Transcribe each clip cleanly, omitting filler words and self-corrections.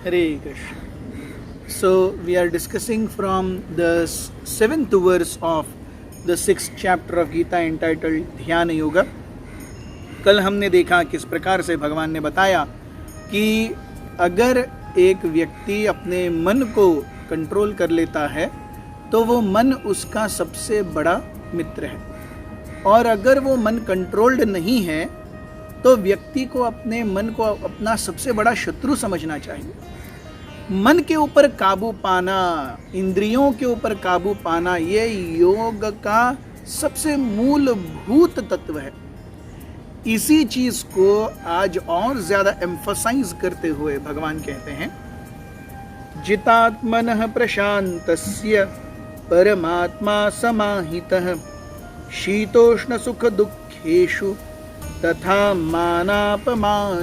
Hare Krishna. So we are discussing from the 7th verse of the 6th chapter of Gita entitled ध्यान योगा. कल हमने देखा किस प्रकार से भगवान ने बताया कि अगर एक व्यक्ति अपने मन को कंट्रोल कर लेता है तो वो मन उसका सबसे बड़ा मित्र है, और अगर वो मन कंट्रोल्ड नहीं है तो व्यक्ति को अपने मन को अपना सबसे बड़ा शत्रु समझना चाहिए. मन के ऊपर काबू पाना, इंद्रियों के ऊपर काबू पाना, ये योग का सबसे मूलभूत तत्व है. इसी चीज को आज और ज्यादा एम्फसाइज करते हुए भगवान कहते हैं, जितात्मनः प्रशान्तस्य परमात्मा समाहितः शीतोष्ण सुख दुःखेषु तथा मानापमानयोः.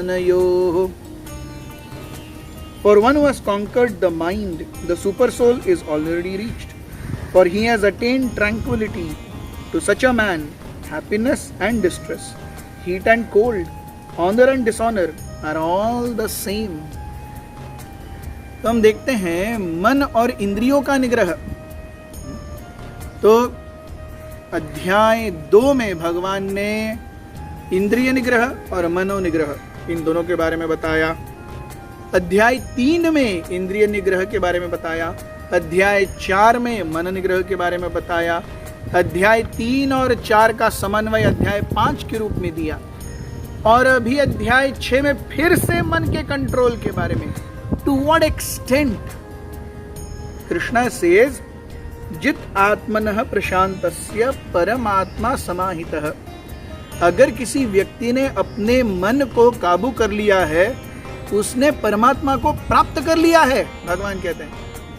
For one who has conquered the mind, the super soul is already reached. For he has attained tranquility. To such a man, happiness and distress, heat and cold, honor and dishonor are all the same. तो हम देखते हैं मन और इंद्रियों का निग्रह. तो अध्याय 2 में भगवान ने इंद्रिय निग्रह और मनो निग्रह इन दोनों के बारे में बताया. अध्याय 3 में इंद्रिय निग्रह के बारे में बताया. अध्याय 4 में मन निग्रह के बारे में बताया. अध्याय 3 और 4 का समन्वय अध्याय 5 के रूप में दिया. और अभी अध्याय 6 में फिर से मन के कंट्रोल के बारे में. To what extent? Krishna says जित आत्मनः प्रशान्तस्य परमात्मा समाहितः. अगर किसी व्यक्ति ने अपने मन को काबू कर लिया है, उसने परमात्मा को प्राप्त कर लिया है. भगवान कहते हैं,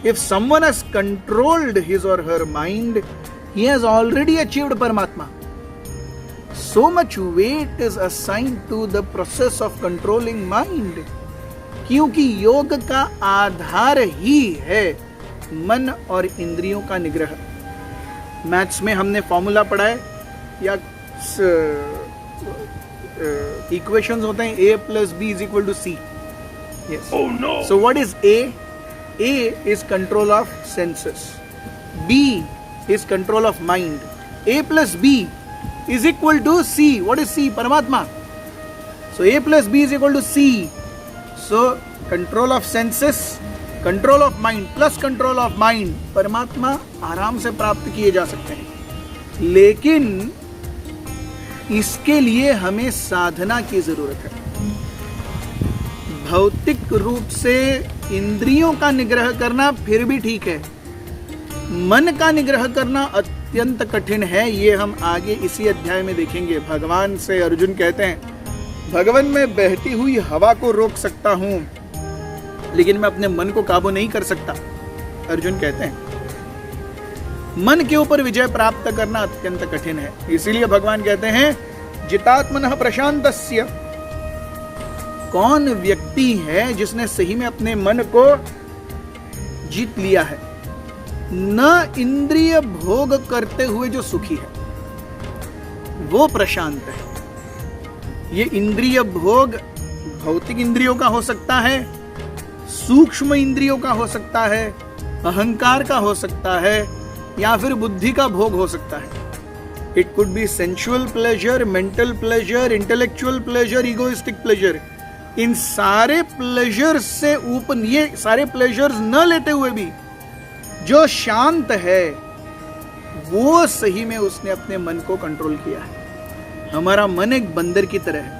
if someone has controlled his or her mind, he has already achieved परमात्मा. So much weight is assigned to the process of controlling mind, क्योंकि योग का आधार ही है मन और इंद्रियों का निग्रह. मैथ्स में हमने फॉर्मूला पढ़ा है, या इक्वेशंस होते हैं a plus b is equal to c. Yes. Oh no. So what is A? A is control of senses. B is control of mind. A plus B is equal to C. What is C? Paramatma. So A plus B is equal to C. So control of senses, control of mind plus control of mind, परमात्मा आराम से प्राप्त किए जा सकते हैं. लेकिन इसके लिए हमें साधना की जरूरत है. भौतिक रूप से इंद्रियों का निग्रह करना फिर भी ठीक है, मन का निग्रह करना अत्यंत कठिन है. ये हम आगे इसी अध्याय में देखेंगे. भगवान से अर्जुन कहते हैं, भगवान मैं बहती हुई हवा को रोक सकता हूं, लेकिन मैं अपने मन को काबू नहीं कर सकता. अर्जुन कहते हैं मन के ऊपर विजय प्राप्त करना अत्यंत कठिन है. इसीलिए भगवान कहते हैं जितात्मनः प्रशान्तस्य. कौन व्यक्ति है जिसने सही में अपने मन को जीत लिया है? न इंद्रिय भोग करते हुए जो सुखी है वो प्रशांत है. ये इंद्रिय भोग भौतिक इंद्रियों का हो सकता है, सूक्ष्म इंद्रियों का हो सकता है, अहंकार का हो सकता है, या फिर बुद्धि का भोग हो सकता है. It could be sensual pleasure, mental pleasure, intellectual pleasure, egoistic pleasure. इन सारे प्लेजर से ऊपर, ये सारे प्लेजर्स न लेते हुए भी जो शांत है वो सही में उसने अपने मन को कंट्रोल किया है. हमारा मन एक बंदर की तरह है.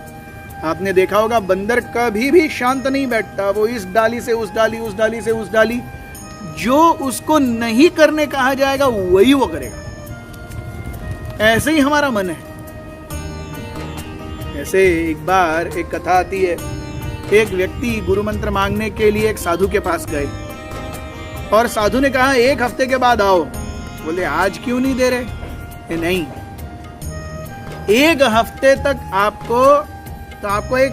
आपने देखा होगा बंदर कभी भी शांत नहीं बैठता. वो इस डाली से उस डाली, उस डाली से उस डाली, जो उसको नहीं करने कहा जाएगा वही वो करेगा. ऐसे ही हमारा मन है. ऐसे एक बार एक कथा आती है, एक व्यक्ति गुरु मंत्र मांगने के लिए एक साधु के पास गए, और साधु ने कहा 1 हफ्ते के बाद आओ. बोले आज क्यों नहीं दे रहे? नहीं, 1 हफ्ते तक आपको एक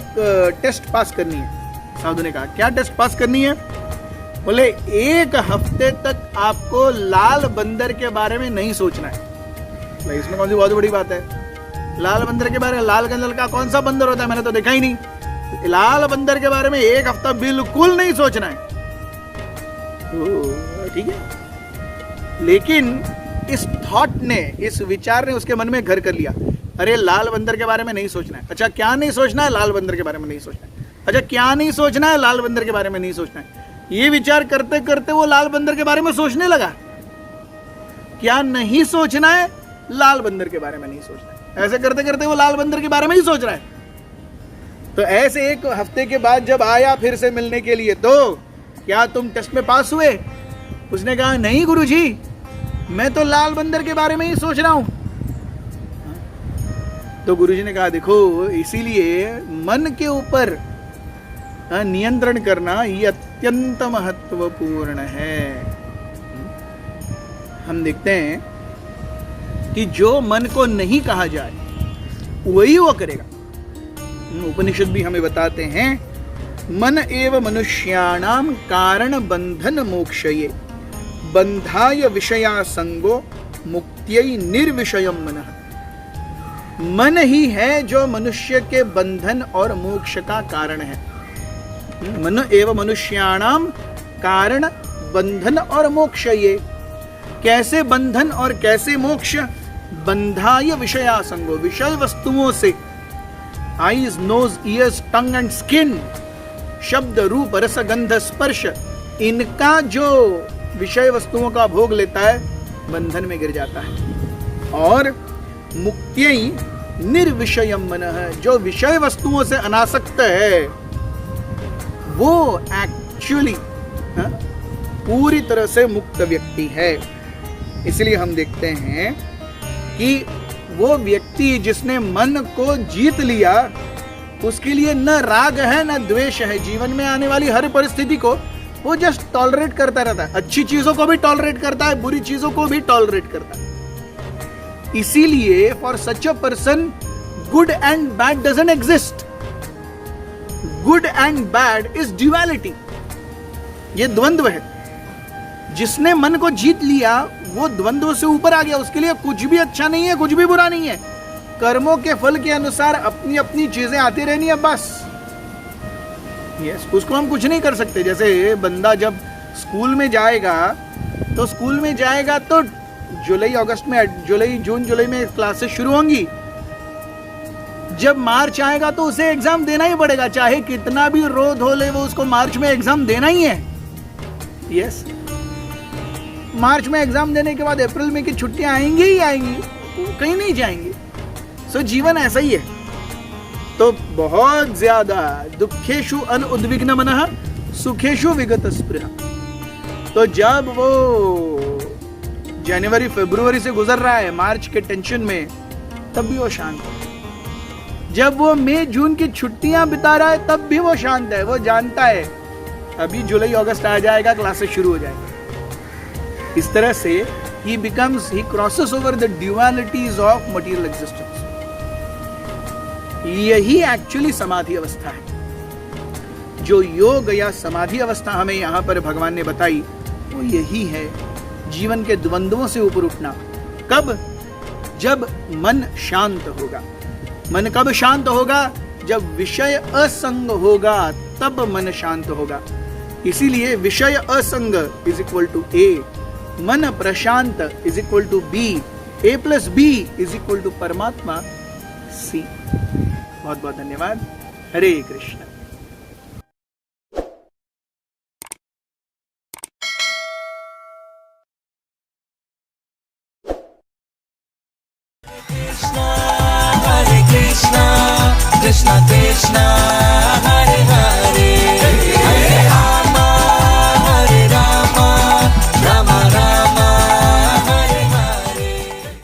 टेस्ट पास करनी है. साधु ने कहा क्या टेस्ट पास करनी है? बोले 1 हफ्ते तक आपको लाल बंदर के बारे में नहीं सोचना है. इसमें कौन सी बहुत बड़ी बात है? लाल बंदर के बारे में? लाल कलर का कौन सा बंदर होता है? मैंने तो देखा ही नहीं. लाल बंदर के बारे में एक हफ्ता बिल्कुल नहीं सोचना है, ठीक है। लेकिन इस थॉट ने, इस विचार ने उसके मन में घर कर लिया, अरे लाल बंदर के बारे में नहीं सोचना है। अच्छा क्या नहीं सोचना है? लाल बंदर के बारे में नहीं सोचना है। अच्छा क्या नहीं सोचना है? लाल बंदर के बारे में नहीं सोचना है। ये विचार करते करते वो लाल बंदर के बारे में सोचने लगा। क्या नहीं सोचना है? लाल बंदर के बारे में नहीं सोचना है। ऐसे करते करते वो लाल बंदर के बारे में ही सोच रहा है। तो ऐसे एक हफ्ते के बाद जब आया फिर से मिलने के लिए, तो क्या तुम टेस्ट में पास हुए? उसने कहा नहीं गुरुजी, मैं तो लाल बंदर के बारे में ही सोच रहा हूं। तो गुरुजी ने कहा देखो, इसीलिए मन के ऊपर नियंत्रण करना ये अत्यंत महत्वपूर्ण है। हम देखते हैं कि जो मन को नहीं कहा जाए वही वो करेगा। उपनिषद भी हमें बताते हैं, मन एव मनुष्याणाम कारण बंधन मोक्षये बंधाय विषया संगो मुक्त्यै निर्विषयम मनः। मन ही है जो मनुष्य के बंधन और मोक्ष का कारण है। मन एव मनुष्याणाम कारण बंधन और मोक्ष। ये कैसे बंधन और कैसे मोक्ष? बंधाय विषया संगो, विषय वस्तुओं से, eyes nose years tongue and skin, शब्द रूप रस गंध स्पर्श, इनका जो विषय वस्तुओं का भोग लेता है बंधन में गिर जाता है। और मुक्त्यै निर्विषयम मनः, जो विषय वस्तुओं से अनासक्त है वो एक्चुअली पूरी तरह से मुक्त व्यक्ति है। इसलिए हम देखते हैं कि वो व्यक्ति जिसने मन को जीत लिया, उसके लिए न राग है न द्वेष है। जीवन में आने वाली हर परिस्थिति को वो जस्ट टॉलरेट करता रहता है। अच्छी चीजों को भी टॉलरेट करता है, बुरी चीजों को भी टॉलरेट करता है। इसीलिए for such a person good and bad doesn't exist. Good and bad is duality, ये द्वंद्व है। जिसने मन को जीत लिया वो द्वंद्व से ऊपर आ गया। उसके लिए कुछ भी अच्छा नहीं है, कुछ भी बुरा नहीं है। कर्मों के फल के अनुसार अपनी अपनी चीजें आती रहनी है बस। यस, उसको हम कुछ नहीं कर सकते। जैसे बंदा जब स्कूल में जाएगा तो जून जुलाई में क्लासेस शुरू होंगी। जब मार्च आएगा तो उसे एग्जाम देना ही पड़ेगा, चाहे कितना भी रो धो ले, वो उसको मार्च में एग्जाम देना ही है। यस, मार्च में एग्जाम देने के बाद अप्रैल में की छुट्टियां आएंगी ही आएंगी, कहीं नहीं जाएंगी। सो जीवन ऐसा ही है। तो बहुत ज्यादा दुखेषु अनुद्विग्न मनः सुखेषु विगत स्पृहा। तो जब वो जनवरी फरवरी से गुजर रहा है मार्च के टेंशन में, तब भी वो शांत है। जब वो मई जून की छुट्टियां बिता रहा है, तब भी वो शांत है। वो जानता है अभी जुलाई अगस्त आ जाएगा, क्लासेस शुरू हो जाएंगे। इस तरह से he crosses over the dualities of material existence. यही एक्चुअली समाधि अवस्था है। जो योग या समाधि अवस्था हमें यहां पर भगवान ने बताई, वो यही है, जीवन के द्वंद्वों से ऊपर उठना। कब? जब मन शांत होगा। मन कब शांत होगा? जब विषय असंग होगा, तब मन शांत होगा। इसीलिए विषय असंग इज इक्वल टू ए, मन प्रशांत is equal to B, A plus B is equal to परमात्मा सी। बहुत बहुत धन्यवाद। हरे कृष्ण। Krishna